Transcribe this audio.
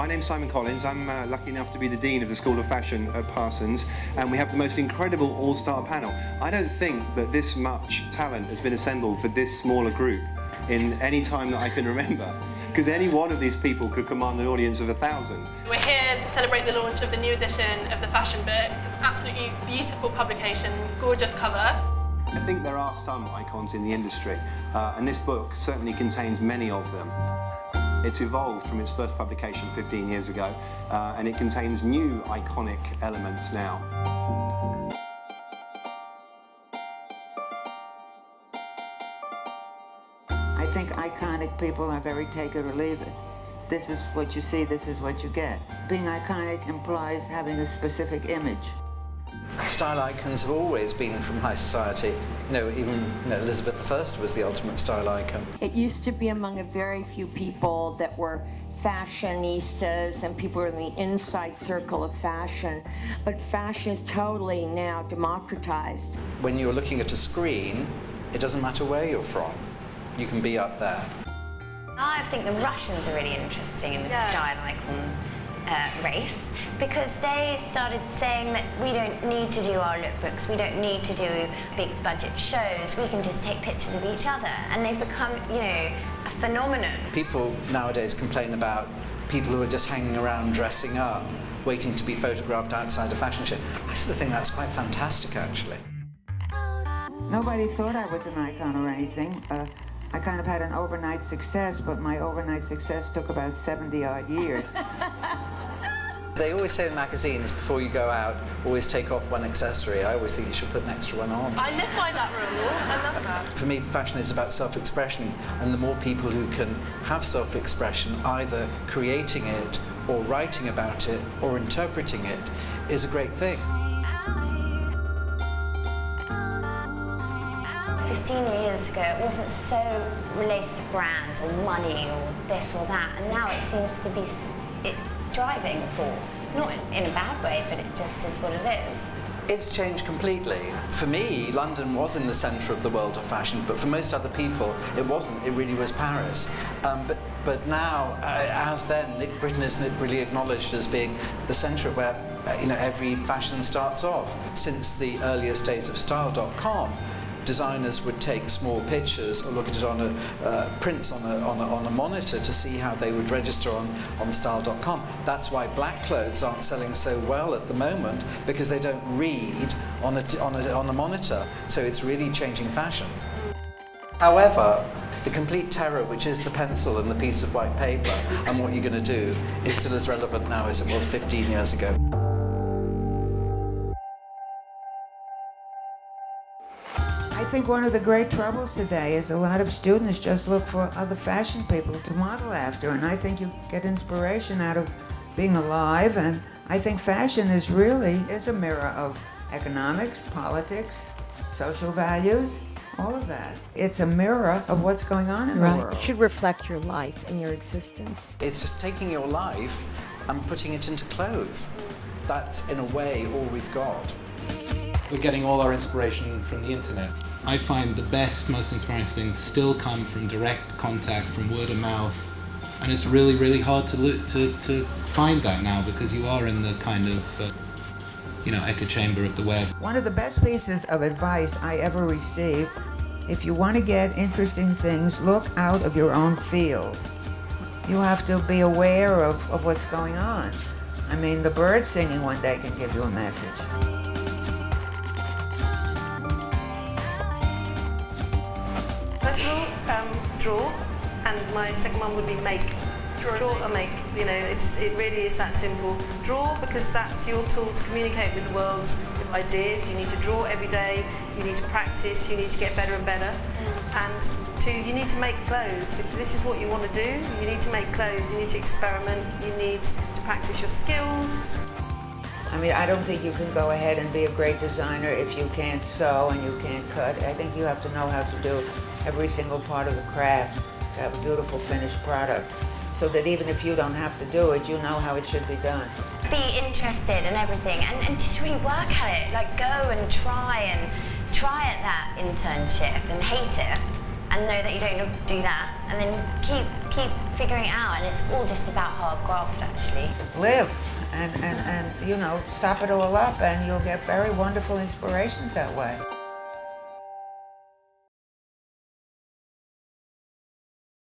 My name's Simon Collins. I'm lucky enough to be the Dean of the School of Fashion at Parsons, and we have the most incredible all-star panel. I don't think that this much talent has been assembled for this smaller group in any time that I can remember, because any one of these people could command an audience of 1,000. We're here to celebrate the launch of the new edition of the fashion book. It's an absolutely beautiful publication, gorgeous cover. I think there are some icons in the industry, and this book certainly contains many of them. It's evolved from its first publication 15 years ago, and it contains new iconic elements now. I think iconic people are very take it or leave it. This is what you see, this is what you get. Being iconic implies having a specific image. Style icons have always been from high society. Even Elizabeth I was the ultimate style icon. It used to be among a very few people that were fashionistas and people were in the inside circle of fashion. But fashion is totally now democratized. When you're looking at a screen, it doesn't matter where you're from. You can be up there. I think the Russians are really interesting in the style icon race, because they started saying that we don't need to do our lookbooks, we don't need to do big budget shows, we can just take pictures of each other, and they've become, a phenomenon. People nowadays complain about people who are just hanging around dressing up, waiting to be photographed outside a fashion show. I sort of think that's quite fantastic, actually. Nobody thought I was an icon or anything. I kind of had an overnight success, but my overnight success took about 70-odd years. They always say in magazines, before you go out, always take off one accessory. I always think you should put an extra one on. I live by that rule. I love that. For me, fashion is about self-expression, and the more people who can have self-expression, either creating it, or writing about it, or interpreting it, is a great thing. 15 years ago, it wasn't so related to brands or money or this or that, and now it seems to be driving force. Not in a bad way, but it just is what it is. It's changed completely. For me, London was in the centre of the world of fashion, but for most other people, it wasn't. It really was Paris. But now, as then, Britain isn't really acknowledged as being the centre where every fashion starts off. Since the earliest days of Style.com, designers would take small pictures or look at it on prints on a monitor to see how they would register on Style.com. That's why black clothes aren't selling so well at the moment, because they don't read on a monitor. So it's really changing fashion. However, the complete terror, which is the pencil and the piece of white paper, and what you're going to do, is still as relevant now as it was 15 years ago. I think one of the great troubles today is a lot of students just look for other fashion people to model after, and I think you get inspiration out of being alive, and I think fashion is a mirror of economics, politics, social values, all of that. It's a mirror of what's going on in the world. It should reflect your life and your existence. It's just taking your life and putting it into clothes. That's, in a way, all we've got. We're getting all our inspiration from the internet. I find the best, most inspiring things still come from direct contact, from word of mouth, and it's really, really hard to find that now, because you are in the kind of echo chamber of the web. One of the best pieces of advice I ever received: if you want to get interesting things, look out of your own field. You have to be aware of what's going on. I mean, the bird singing one day can give you a message. First of all, draw, and my second one would be make. Draw or make. It really is that simple. Draw, because that's your tool to communicate with the world with ideas. You need to draw every day, you need to practice, you need to get better and better. And two, you need to make clothes. If this is what you want to do, you need to make clothes, you need to experiment, you need to practice your skills. I mean, I don't think you can go ahead and be a great designer if you can't sew and you can't cut. I think you have to know how to do every single part of the craft to have a beautiful finished product, so that even if you don't have to do it, you know how it should be done. Be interested in everything and just really work at it. Like, go and try at that internship and hate it, and know that you don't need to do that, and then keep figuring it out, and it's all just about hard graft actually. Live and you know, sop it all up, and you'll get very wonderful inspirations that way.